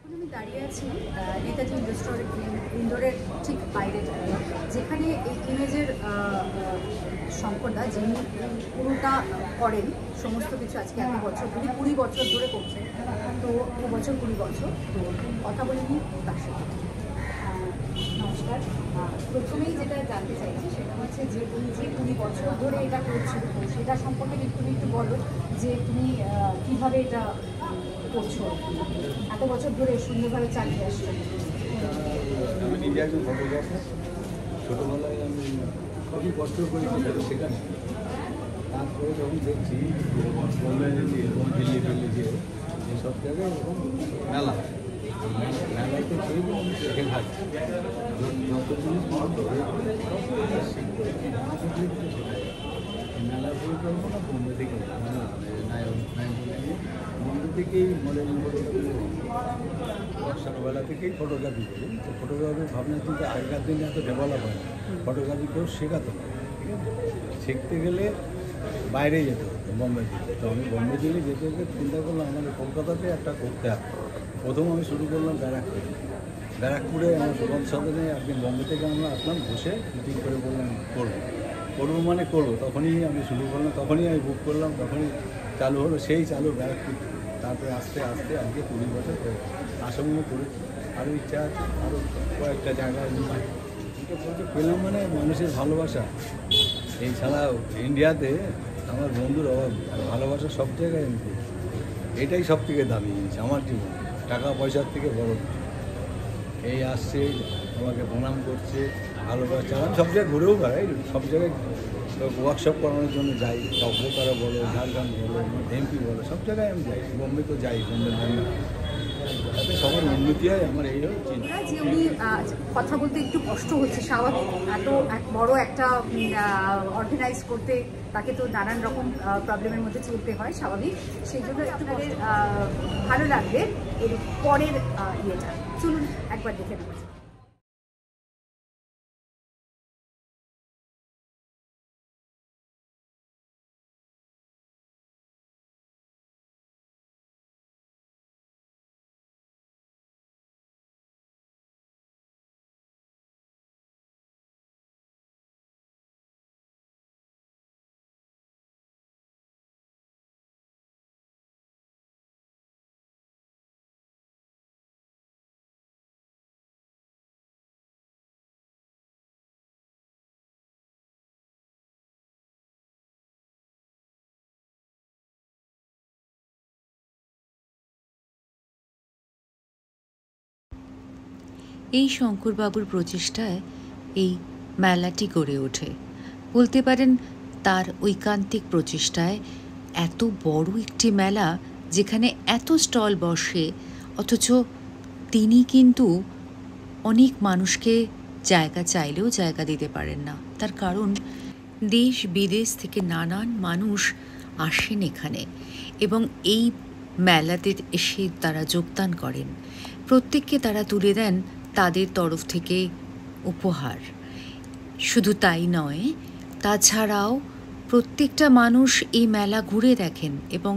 এখন আমি দাঁড়িয়ে আছি নেতাজি ইন্ডোরের ঠিক বাইরে, যেখানে এই ইমেজের শঙ্করদা যিনি পুরোটা করেন সমস্ত কিছু আজকে এত বছর ধরে 20 বছর ধরে করছে। তো এবছর 20 বছর, তো কথা বলিনি তার সাথে। নমস্কার। প্রথমেই যেটা জানতে চাইছি সেটা হচ্ছে যে এই যে 20 বছর ধরে এটা করছো, তো সেটা সম্পর্কে তুমি একটু বলো যে তুমি কীভাবে এটা করছো, এত বছর ধরে সুন্দরভাবে চালিয়ে আসছো। আমি নিজে একজন ফটোগ্রাফার। ছোটোবেলায় আমি খুবই কষ্ট করেছি সেখানে। তারপরে যখন দেখছি বোম্বে এবং দিল্লি যে সব জায়গায় এরকম মেলা, মেলাতে খেয়ে আমি দেখে থাকি যত জিনিস মেলা বই করবো না বোম্বে থেকে বোম্বে থেকেই মডেলিং করে ছোটোবেলা থেকেই ফটোগ্রাফি করি। তো ফটোগ্রাফির ভাবনা চিন্তা আগেকার দিনে এত ডেভেলপ হয় না, ফটোগ্রাফি কেউ শেখাতো না। ঠিক আছে, শিখতে গেলে বাইরে যেতে হতো বোম্বে থেকে। তো আমি বোম্বে থেকে যেতে চিন্তা করলাম আমাদের কলকাতাতে একটা করতে হবে। প্রথম আমি শুরু করলাম ব্যারাকপুরে আমার সুগন্ধ সদনে। একদিন বোম্বে থেকে আমরা আসলাম, বসে মিটিং করে বললাম করবো মানে করবো। তখনই আমি শুরু করলাম, তখনই আমি বুক করলাম, তখনই চালু হলো। সেই চালু ব্যারাকপুর। তারপরে আস্তে আস্তে আজকে 20 বছর আসামও করেছি। আরও ইচ্ছা আছে, আরও কয়েকটা জায়গায় পেলাম। মানে মানুষের ভালোবাসা এই ছাড়া ইন্ডিয়াতে আমার বন্ধুর অভাব, ভালোবাসা সব জায়গায় আমি পেয়েছি। এটাই সব থেকে দামি জিনিস আমার জীবনে, টাকা পয়সার থেকে বড়। এই আসছে, আমাকে প্রণাম করছে, ভালোবাসা। আমি সব জায়গায় ঘুরেও বেড়াই, সব জায়গায় ওয়ার্কশপ করানোর জন্য যাই। বোকারো বলো, ঝাড়গ্রাম বলো, এমপি বলো, সব জায়গায় আমি যাই। বোম্বে তো যাই, বোম্বে তাতে সবার উন্নতি হয়। আমার এই হচ্ছে যে উনি কথা বলতে একটু কষ্ট হচ্ছে, স্বাভাবিক। এত বড় একটা অর্গানাইজ করতে তাকে তো নানান রকম প্রবলেমের মধ্যে চলতে হয়, স্বাভাবিক। সেই জন্য আপনাদের ভালো লাগবে এর পরের ইয়েটা। চলুন একবার দেখে নেওয়া যাক। এই শঙ্করবাবুর প্রচেষ্টায় এই মেলাটি গড়ে ওঠে। বলতে পারেন তার ঐকান্তিক প্রচেষ্টায় এত বড় একটি মেলা, যেখানে এত স্টল বসে, অথচ তিনি কিন্তু অনেক মানুষকে জায়গা চাইলেও জায়গা দিতে পারেন না। তার কারণ দেশ বিদেশ থেকে নানান মানুষ আসেন এখানে এবং এই মেলাতে এসে তারা যোগদান করেন। প্রত্যেককে তারা তুলে দেন তাদের তরফ থেকে উপহার। শুধু তাই নয়, তাছাড়াও প্রত্যেকটা মানুষ এই মেলা ঘুরে দেখেন এবং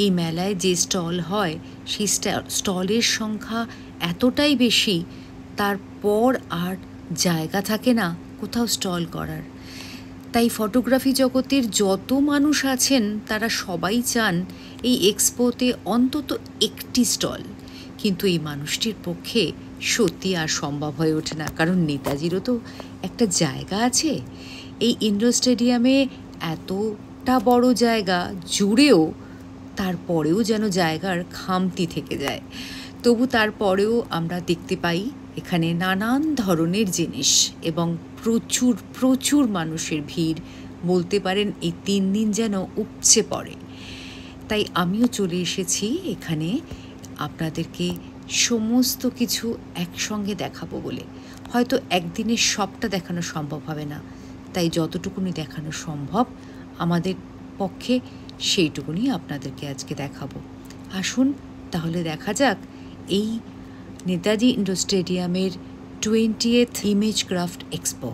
এই মেলায় যে স্টল হয় সেই স্টলের সংখ্যা এতটাই বেশি, তারপর আর জায়গা থাকে না কোথাও স্টল করার। তাই ফটোগ্রাফি জগতের যত মানুষ আছেন তারা সবাই চান এই এক্সপোতে অন্তত একটি স্টল। কিন্তু এই মানুষটির পক্ষে সত্যি আর সম্ভব হয়ে ওঠে না, কারণ নেতাজিরও তো একটা জায়গা আছে। এই ইন্ডোর স্টেডিয়ামে এতটা বড় জায়গা জুড়েও তারপরেও যেন জায়গার খামতি থেকে যায়। তবু তারপরেও আমরা দেখতে পাই এখানে নানান ধরনের জিনিস এবং প্রচুর প্রচুর মানুষের ভিড়। বলতে পারেন এই 3 দিন যেন উপচে পড়ে। তাই আমিও চলে এসেছি এখানে আপনাদেরকে সমস্ত কিছু একসঙ্গে দেখাবো বলে। হয়তো একদিনে সবটা দেখানো সম্ভব হবে না, তাই যতটুকুনি দেখানো সম্ভব আমাদের পক্ষে সেইটুকুনি আপনাদেরকে আজকে দেখাবো। আসুন তাহলে দেখা যাক এই নেতাজি ইন্ডোর স্টেডিয়ামের 20th image craft expo.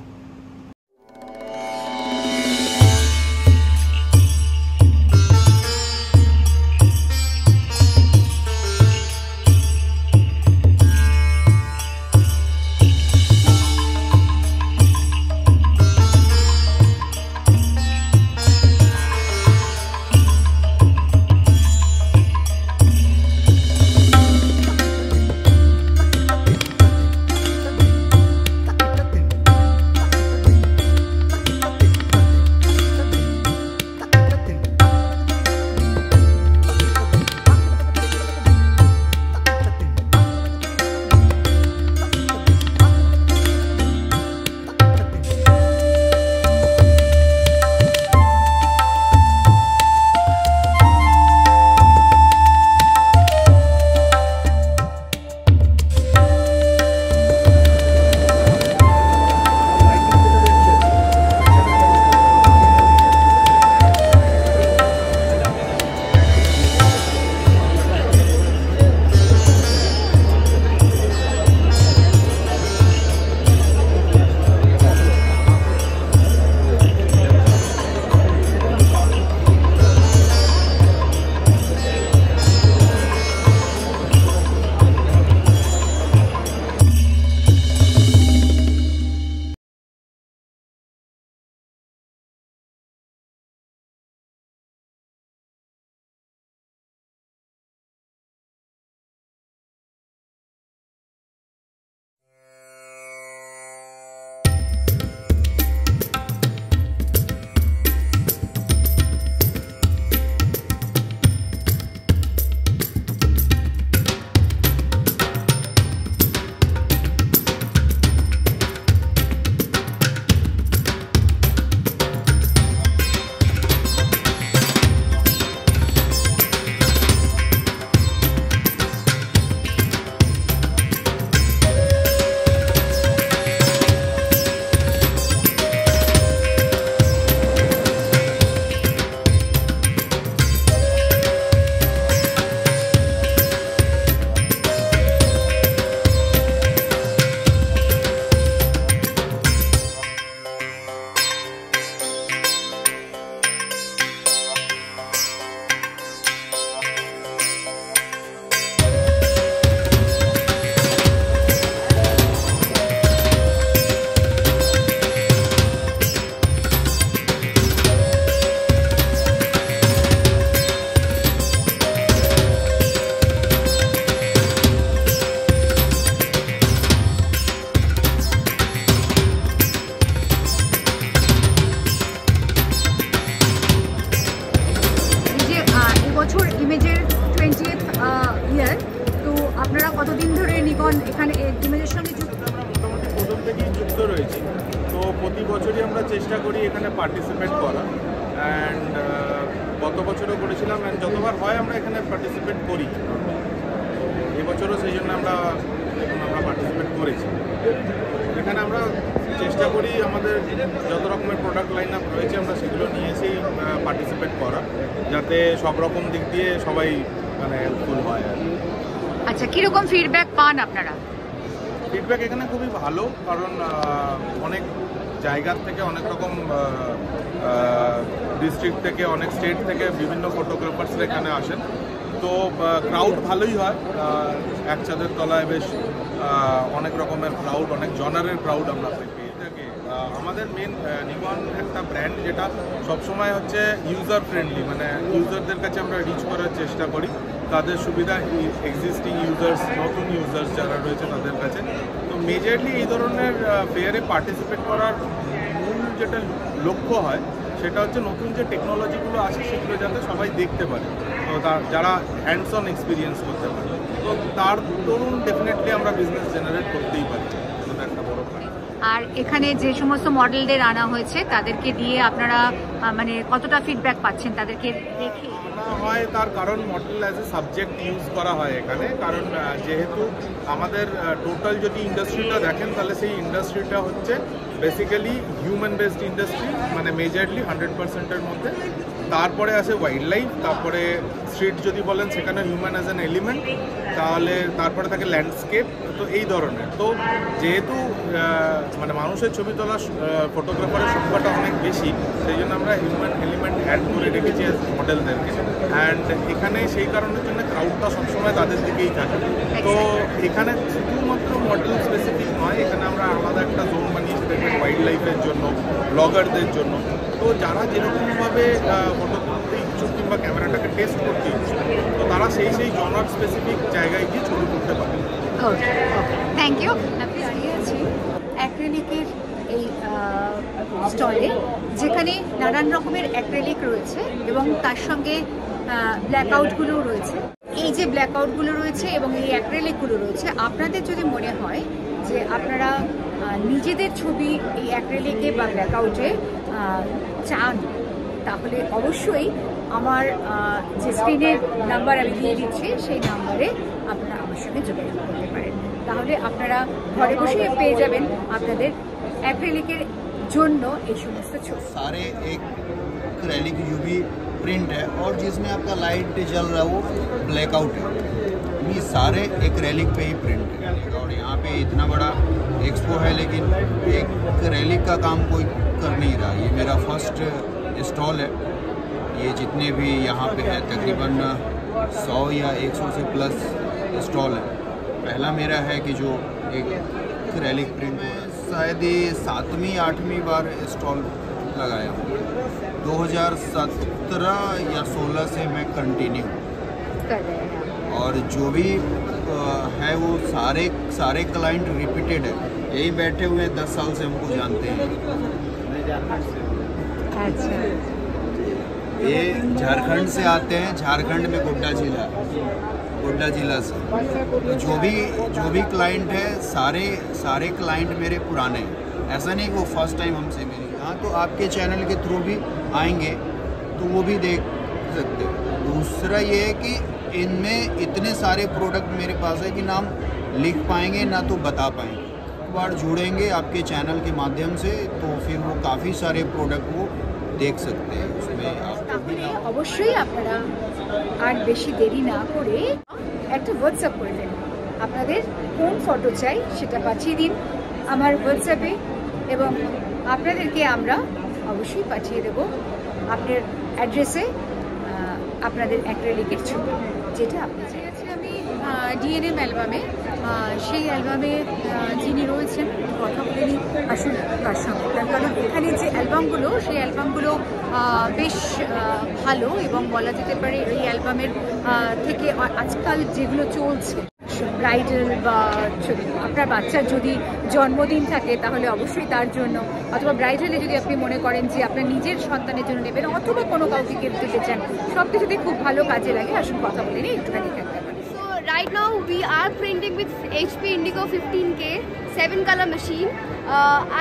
Nikon এখানে ইমেজের সঙ্গে যুক্ত? আমরা মোটামুটি প্রথম থেকেই যুক্ত রয়েছি, তো প্রতি বছরই আমরা চেষ্টা করি এখানে পার্টিসিপেট করা। অ্যান্ড গত বছরও করেছিলাম, অ্যান্ড যতবার হয় আমরা এখানে পার্টিসিপেট করি। এবছরও সেই জন্য আমরা পার্টিসিপেট করেছি। এখানে আমরা চেষ্টা করি আমাদের যত রকমের প্রোডাক্ট লাইন আপ রয়েছে আমরা সেগুলো নিয়ে এসেই পার্টিসিপেট করা, যাতে সব রকম দিক দিয়ে সবাই মানে হেল্পফুল হয় আর কি। আচ্ছা, কীরকম ফিডব্যাক পান আপনারা? ফিডব্যাক এখানে খুবই ভালো, কারণ অনেক জায়গার থেকে অনেক রকম ডিস্ট্রিক্ট থেকে, অনেক স্টেট থেকে বিভিন্ন ফটোগ্রাফার্সরা এখানে আসেন। তো ক্রাউড ভালোই হয়, এক ছাদের তলায় বেশ অনেক রকমের ক্রাউড, অনেক জনারের ক্রাউড আমরা পেয়ে থাকি। আমাদের মেন নিকন একটা ব্র্যান্ড যেটা সবসময় হচ্ছে ইউজার ফ্রেন্ডলি, মানে ইউজারদের কাছে আমরা রিচ করার চেষ্টা করি, তাদের সুবিধা, এক্সিস্টিং ইউজার্স, নতুন ইউজার্স যারা রয়েছে তাদের কাছে। তো মেজরলি এই ধরনের ফেয়ারে পার্টিসিপেট করার মূল যেটা লক্ষ্য হয় সেটা হচ্ছে নতুন যে টেকনোলজিগুলো আছে সেগুলো যাতে সবাই দেখতে পারে, তো যারা হ্যান্ডস অন এক্সপিরিয়েন্স করতে পারে। তো তার দরুন ডেফিনেটলি আমরা বিজনেস জেনারেট করতেই পারি, সেটা একটা বড় কারণ। আর এখানে যে সমস্ত মডেলদের আনা হয়েছে তাদেরকে দিয়ে আপনারা মানে কতটা ফিডব্যাক পাচ্ছেন তাদেরকে দেখে? আনা হয় তার কারণ model as a subject use করা হয় এখানে, কারণ যেহেতু আমাদের টোটাল যদি ইন্ডাস্ট্রিটা দেখেন তাহলে সেই ইন্ডাস্ট্রিটা হচ্ছে বেসিক্যালি হিউম্যান বেসড ইন্ডাস্ট্রি, মানে মেজরলি 100%-এর মধ্যে। তারপরে আছে ওয়াইল্ড লাইফ, তারপরে স্ট্রিট যদি বলেন সেখানে হিউম্যান অ্যাজ অ্যান এলিমেন্ট, তাহলে তারপরে থাকে ল্যান্ডস্কেপ। তো এই ধরনের, তো যেহেতু মানে মানুষের ছবি তোলা ফটোগ্রাফারের সংখ্যাটা অনেক বেশি, সেই জন্য আমরা হিউম্যান এলিমেন্ট অ্যাড করে রেখেছি মডেলদেরকে। অ্যান্ড এখানে সেই কারণের জন্য ক্রাউডটা সবসময় তাদের দিকেই থাকে। তো এখানে শুধুমাত্র মডেল স্পেসিফিক নয়, এখানে আমরা আলাদা একটা জোন বানিয়েছি দেখবেন ওয়াইল্ড লাইফের জন্য, ব্লগারদের জন্য। তো যারা যেরকমভাবে ফটো তুলতে ইচ্ছুক কিংবা ক্যামেরাটাকে টেস্ট করতে ইচ্ছুক, তো তারা সেই জনার স্পেসিফিক জায়গায় গিয়ে ছবি তুলতে পারে। ওকে, থ্যাংক ইউ। আমি দাঁড়িয়ে আছি অ্যাক্রিলিকের এই স্টলে, যেখানে নানান রকমের অ্যাক্রিলিক রয়েছে এবং তার সঙ্গে ব্ল্যাকআউটগুলোও রয়েছে। এই যে ব্ল্যাকআউটগুলো রয়েছে এবং এই অ্যাক্রিলিকগুলো রয়েছে, আপনাদের যদি মনে হয় যে আপনারা নিজেদের ছবি এই অ্যাক্রিলিকে বা ব্ল্যাকআউটে চান, তাহলে অবশ্যই আমার যে স্ক্রিনের নাম্বার আমি দিয়ে দিচ্ছি সেই নাম্বারে আপনারা আমার সঙ্গে যোগাযোগ করতে পারেন। তাহলে আপনারা ঘরে বসে পেয়ে যাবেন আপনাদের অ্যাক্রিলিকের जন্য এই সমস্ত ছবি। सारे एक एक्रेलिक यूवी प्रिंट है और जिसमें आपका लाइट जल रहा है वो ब्लैकआउट है। ये सारे एक्रेलिक पे ही प्रिंट है और यहाँ पे इतना बड़ा एक्सपो है लेकिन एक्रेलिक का काम कोई कर नहीं रहा। ये मेरा फर्स्ट स्टॉल है। ये जितने भी यहाँ पे है तकरीबन 100 या 100 से प्लस स्टॉल है। पहला मेरा है कि जो एक एक्रेलिक प्रिंट हो रहा है। शायद ये 7वीं 8वीं बार स्टॉल लगाया हूँ। 2017 या 16 से मैं कंटिन्यू कर रहे हैं और जो भी है वो सारे क्लाइंट रिपीटेड है। यही बैठे हुए 10 साल से हमको जानते हैं। अच्छा, ये झारखंड से आते हैं, झारखंड में गोड्डा जिला से। तो जो भी क्लाइंट है सारे क्लाइंट मेरे पुराने हैं। ऐसा नहीं कि वो फर्स्ट टाइम हमसे मिले। हाँ, तो आपके चैनल के थ्रू भी आएंगे तो वो भी देख सकते हैं। दूसरा ये है कि इनमें इतने सारे प्रोडक्ट मेरे पास है कि ना हम लिख पाएंगे ना तो बता पाएंगे। एक बार जुड़ेंगे आपके चैनल के माध्यम से तो फिर वो काफ़ी सारे प्रोडक्ट वो देख सकते हैं। उसमें आपको भी তাহলে অবশ্যই আপনারা আর বেশি দেরি না করে একটা হোয়াটসঅ্যাপ করে দিন। আপনাদের কোন ফটো চাই সেটা পাঠিয়ে দিন আমার হোয়াটসঅ্যাপে এবং আপনাদেরকে আমরা অবশ্যই পাঠিয়ে দেব আপনার অ্যাড্রেসে আপনাদের অ্যাক্রিলিকের ছবি, যেটা আপনি চাই। আমি ডিএনএম অ্যালবামে, সেই অ্যালবামে যিনি রয়েছেন কথা বলে নিই আসুন তার সঙ্গে। তার কারণ এখানে যে অ্যালবামগুলো, সেই অ্যালবামগুলো বেশ ভালো এবং বলা যেতে পারে এই অ্যালবামের থেকে আজকাল যেগুলো চলছে ব্রাইডাল বা আপনার বাচ্চার যদি জন্মদিন থাকে তাহলে অবশ্যই তার জন্য, অথবা ব্রাইডালে যদি আপনি মনে করেন যে আপনার নিজের সন্তানের জন্য নেবেন অথবা কোনো কাউকে গিফট দিতে চান, সব কিছুতে খুব ভালো কাজে লাগে। আসুন কথা বলে নিই একটুখানি। right now we are printing with HP Indigo 15K 7-color machine.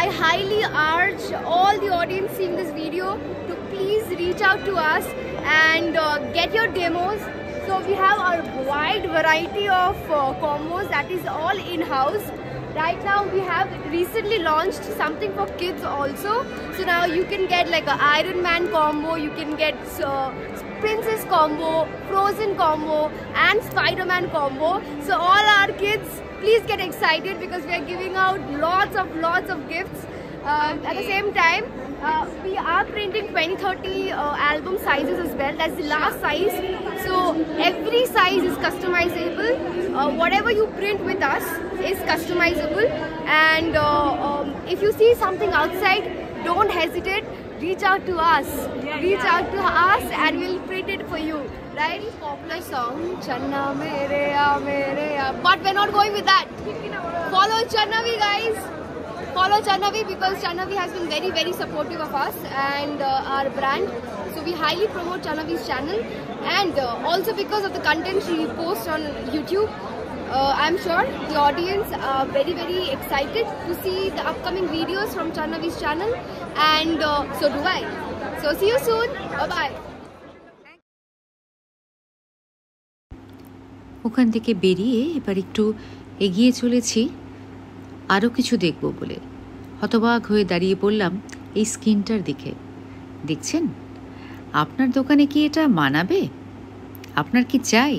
I highly urge all the audience seeing this video to please reach out to us and get your demos. So we have a wide variety of combos that is all in-house. Right now we have recently launched something for kids also. So now you can get like an Iron Man combo, you can get Princess combo, Frozen combo and Spider-Man combo. So all our kids, please get excited because we are giving out lots of gifts. At the same time, we are printing 20-30 album sizes as well. That's the last size. So every size is customizable. Whatever you print with us is customizable. And if you see something outside, don't hesitate. Reach out to us. Reach out to us and we'll print it for you. Right? Popular song, Channa Mere Ya Mere Ya. But we're not going with that. Follow Channavi, guys. Follow Channavi because Channavi has been very supportive of us and our brand. So we highly promote Channavi's channel and also because of the content she posts on YouTube. I'm sure the audience are very excited to see the upcoming videos from Channavi's channel and so do I. So see you soon. Bye-bye. ওখান থেকে বেরিয়ে এবার একটু এগিয়ে চলেছি আরও কিছু দেখব বলে। হতবাক হয়ে দাঁড়িয়ে পড়লাম এই স্কিনটার দিকে। দেখছেন, আপনার দোকানে কি এটা মানাবে? আপনার কি চাই?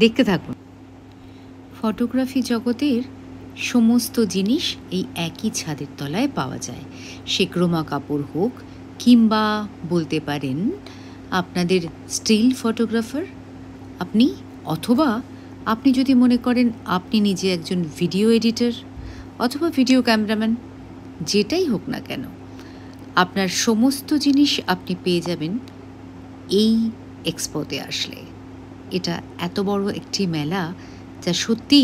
দেখতে থাকুন। ফটোগ্রাফি জগতের সমস্ত জিনিস এই একই ছাদের তলায় পাওয়া যায়। সে ক্রোমা কাপড় হোক কিংবা বলতে পারেন আপনাদের স্টিল ফটোগ্রাফার আপনি, অথবা আপনি যদি মনে করেন আপনি নিজে একজন ভিডিও এডিটর অথবা ভিডিও ক্যামেরাম্যান, যেটাই হোক না কেন, আপনার সমস্ত জিনিস আপনি পেয়ে যাবেন এই এক্সপোতে আসলে। এটা এত বড় একটি মেলা যা সত্যি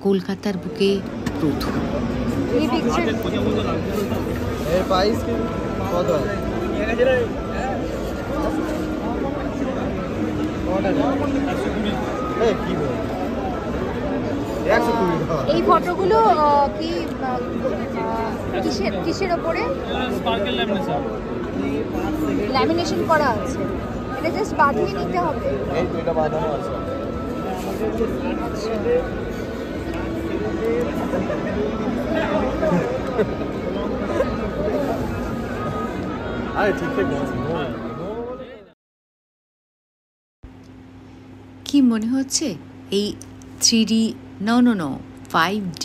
কলকাতার বুকে প্রথম। এই ফটোগুলো কি কিসের ওপরে ল্যামিনেশন করা আছে? এটা জাস্ট বাঁধিয়ে নিতে হবে। এটা বাঁধানো আছে। কি মনে হচ্ছে এই 3D নো 5D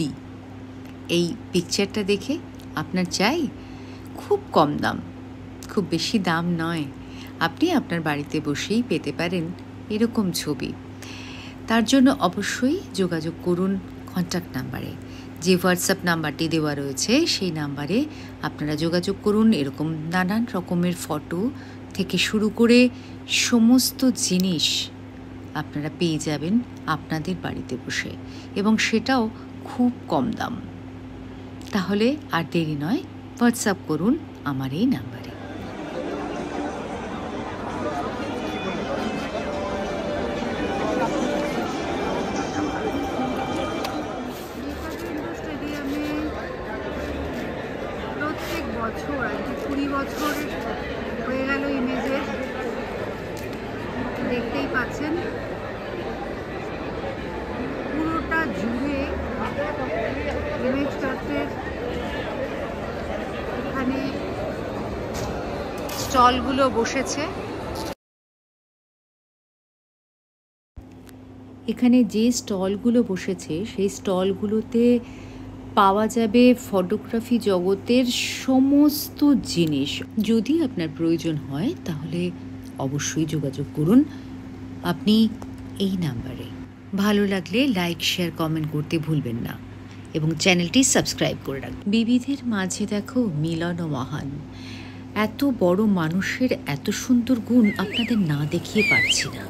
এই পিকচারটা দেখে আপনার চাই? খুব কম দাম, খুব বেশি দাম নয়, আপনি আপনার বাড়িতে বসেই পেতে পারেন এরকম ছবি। তার জন্য অবশ্যই যোগাযোগ করুন কন্ট্যাক্ট নাম্বারে, যে হোয়াটসঅ্যাপ নাম্বারটি দেওয়া রয়েছে সেই নাম্বারে আপনারা যোগাযোগ করুন। এরকম নানান রকমের ফটো থেকে শুরু করে সমস্ত জিনিস আপনারা পেয়ে যাবেন আপনাদের বাড়িতে বসে, এবং সেটাও খুব কম দাম। তাহলে আর দেরি নয়, হোয়াটসঅ্যাপ করুন আমার এই নাম্বারে। প্রত্যেক বছর আর কি 20 বছর হয়ে গেল ইমেজের, দেখতেই পাচ্ছেন পুরোটা জুড়ে ইমেজ ক্রাফটের এখানে স্টলগুলো বসেছে। এখানে যে স্টলগুলো বসেছে সেই স্টলগুলোতে পাওয়া যাবে ফটোগ্রাফি জগতের সমস্ত জিনিস। যদি আপনার প্রয়োজন হয় তাহলে অবশ্যই যোগাযোগ করুন আপনি এই নাম্বারে। ভালো লাগলে লাইক, শেয়ার, কমেন্ট করতে ভুলবেন না এবং চ্যানেলটি সাবস্ক্রাইব করে রাখুন। বিবিধের মাঝে দেখো মিলন মহান। এত বড় মানুষের এত সুন্দর গুণ আপনাদের না দেখিয়ে পারছি না।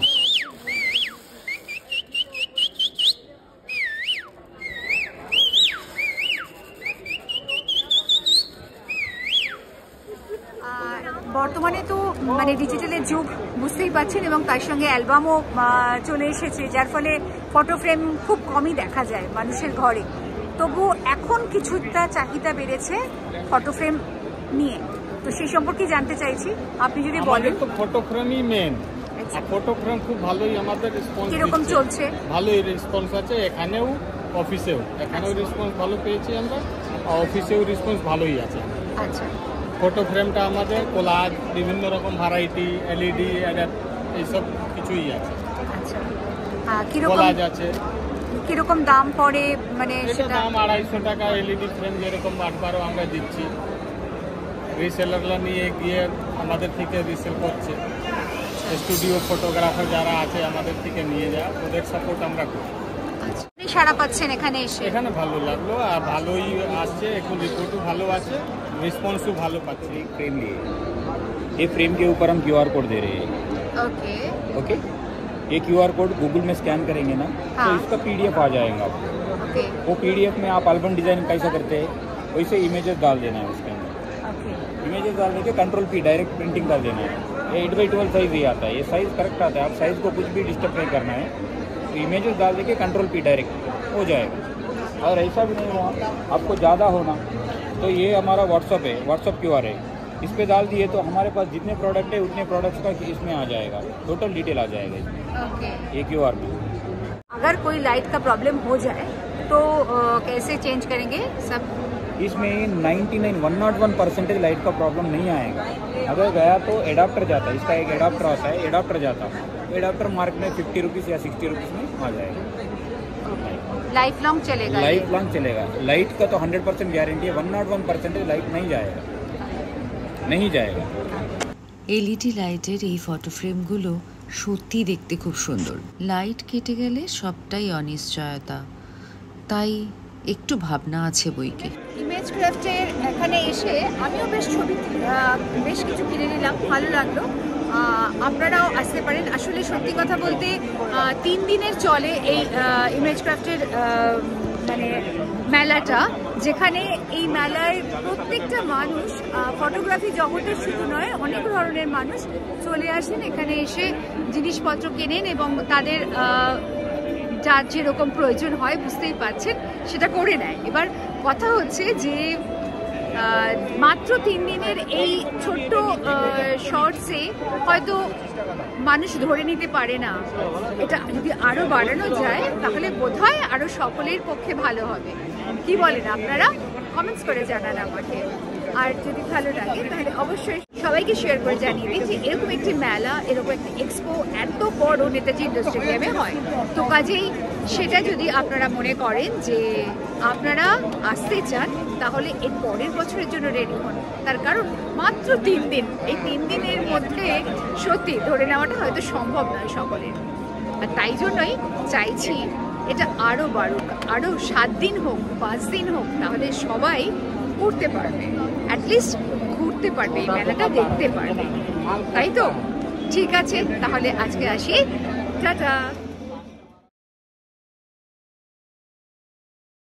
বর্তমানে তো মানে ডিজিটালের যুগ বুঝতেই পারছেন, এবং তার সঙ্গে অ্যালবামও চলে এসেছে, যার ফলে ফটো ফ্রেম খুব কমই দেখা যায় মানুষের ঘরে। তবু এখন কিছুটা চাহিদা বেড়েছে ফটো ফ্রেম নিয়ে, তো সেই সম্পর্কে জানতে চাইছি, আপনি যদি বলেন। তো ফটো ফ্রেমই মেন, আর ফটো ফ্রেম খুব ভালোই আমাদের রেসপন্স কিরকম চলছে? ভালোই রেসপন্স আছে, এখানেও অফিসেও, এখানেও রেসপন্স ভালো পেয়েছি আমরা, আর অফিসেও রেসপন্স ভালোই আছে। আচ্ছা, ফটো ফ্রেমটা আমাদের কোলাজ, বিভিন্ন রকম ভ্যারাইটি, এলইডি এইসব কিছুই আছে। আচ্ছা, কিরকম কোলাজ আছে। কিরকম দাম পড়ে মানে এটা সেটা? দাম 250 টাকা এলইডি ফ্রেম, যেরকম 8-12 আমরা দিচ্ছি। রিসেলাররা নিয়ে গিয়ে আমাদের থেকে রিসেল করছে, স্টুডিও ফটোগ্রাফার যারা আছে আমাদের থেকে নিয়ে যায়, ওদের সাপোর্ট আমরা করি। আচ্ছা, আপনি সাড়া পাচ্ছেন এখানে এসে? এখানে ভালো লাগলো, আর ভালোই আসছে, এখন রিপোর্টও ভালো আছে, रिस्पॉन्स भालो पाচ্ছি। फ्रेम लिए, ये फ्रेम के ऊपर हम क्यूआर कोड दे रहे हैं। ओके ओके, ये क्यूआर कोड गूगल में स्कैन करेंगे ना, हाँ। तो इसका पीडीएफ आ जाएगा आपको। ओके वो पीडीएफ में आप एल्बम डिजाइन कैसा करते हैं वैसे इमेजेस डाल देना है उसके अंदर। ओके इमेजेस डालने के कंट्रोल पी डायरेक्ट प्रिंटिंग कर देना है। ये 8x12 साइज ही आता है, ये साइज करेक्ट आता है, आप साइज को कुछ भी डिस्टर्ब नहीं करना है। तो इमेजेस डाल देके कंट्रोल पी डायरेक्ट हो जाएगा। और ऐसा भी नहीं हुआ आपको ज़्यादा होना, तो ये हमारा व्हाट्सअप है, व्हाट्सअप क्यूआर है, इस पे डाल दिए तो हमारे पास जितने प्रोडक्ट है उतने प्रोडक्ट्स का इसमें आ जाएगा, टोटल डिटेल आ जाएगा इसमें, ओके। ये क्यूआर में। अगर कोई लाइट का प्रॉब्लम हो जाए तो कैसे चेंज करेंगे सब? इसमें 101% लाइट का प्रॉब्लम नहीं आएगा। अगर गया तो एडाप्टर जाता है, इसका एक एडाप्टर आता है, एडाप्टर जाता है, एडाप्टर मार्केट में 50 रुपीज़ या 60 रुपीज़ में आ जाएगा। लाइफ लॉन्ग चलेगा? लाइफ लॉन्ग चलेगा। लाइट का तो 100% गारंटी है, 101% लाइट नहीं जाएगा, नहीं जाएगा। এলইডি লাইটের এই ফটো ফ্রেমগুলো সত্যি দেখতে খুব সুন্দর। লাইট কেটে গেলে সবটাই অনিশ্চয়তা, তাই একটু ভাবনা আছে বইকে। ইমেজ ক্রাফটের এখানে এসে আমিও বেশ ছবি বেশ কিছু কিনে নিলাম, ভালো লাগলো। আপনারাও আসতে পারেন। আসলে সত্যি কথা বলতে 3 দিনের চলে এই ইমেজ ক্রাফটের মানে মেলাটা, যেখানে এই মেলায় প্রত্যেকটা মানুষ, ফটোগ্রাফি জগতের শুধু নয়, অনেক ধরনের মানুষ চলে আসেন এখানে, এসে জিনিসপত্র কেনেন এবং তাদের যার যেরকম প্রয়োজন হয় বুঝতেই পারছেন সেটা করে নেয়। এবার কথা হচ্ছে যে মাত্র 3 দিনের এই ছোট্ট শর্টসে হয়তো মানুষ ধরে নিতে পারে না। এটা যদি আরও বাড়ানো যায় তাহলে বোধহয় আরও সকলের পক্ষে ভালো হবে। কি বলেন আপনারা? কমেন্টস করে জানান আমাকে। আর যদি ভালো লাগে তাহলে অবশ্যই সবাইকে শেয়ার করে জানিয়ে দিই যে এরকম একটি মেলা, এরকম একটি এক্সপো এত বড় নেতাজি ইন্ডাস্ট্রিয়ামে হয়। তো কাজেই সেটা যদি আপনারা মনে করেন যে আপনারা আসতে চান, তাহলে এর পরের বছরের জন্য রেডি হন। তার কারণ মাত্র 3 দিন, এই 3 দিনের মধ্যে সত্যি ধরে নেওয়াটা হয়তো সম্ভব নয় সকলের। আর তাই জন্যই চাইছি এটা আরও বাড়ুক, আরও 7 দিন হোক, 5 দিন হোক, তাহলে সবাই ঘুরতে পারবে, অ্যাটলিস্ট ঘুরতে পারবে, এই মেলাটা দেখতে পারবে। তাই তো? ঠিক আছে, তাহলে আজকে আসি, টাটা।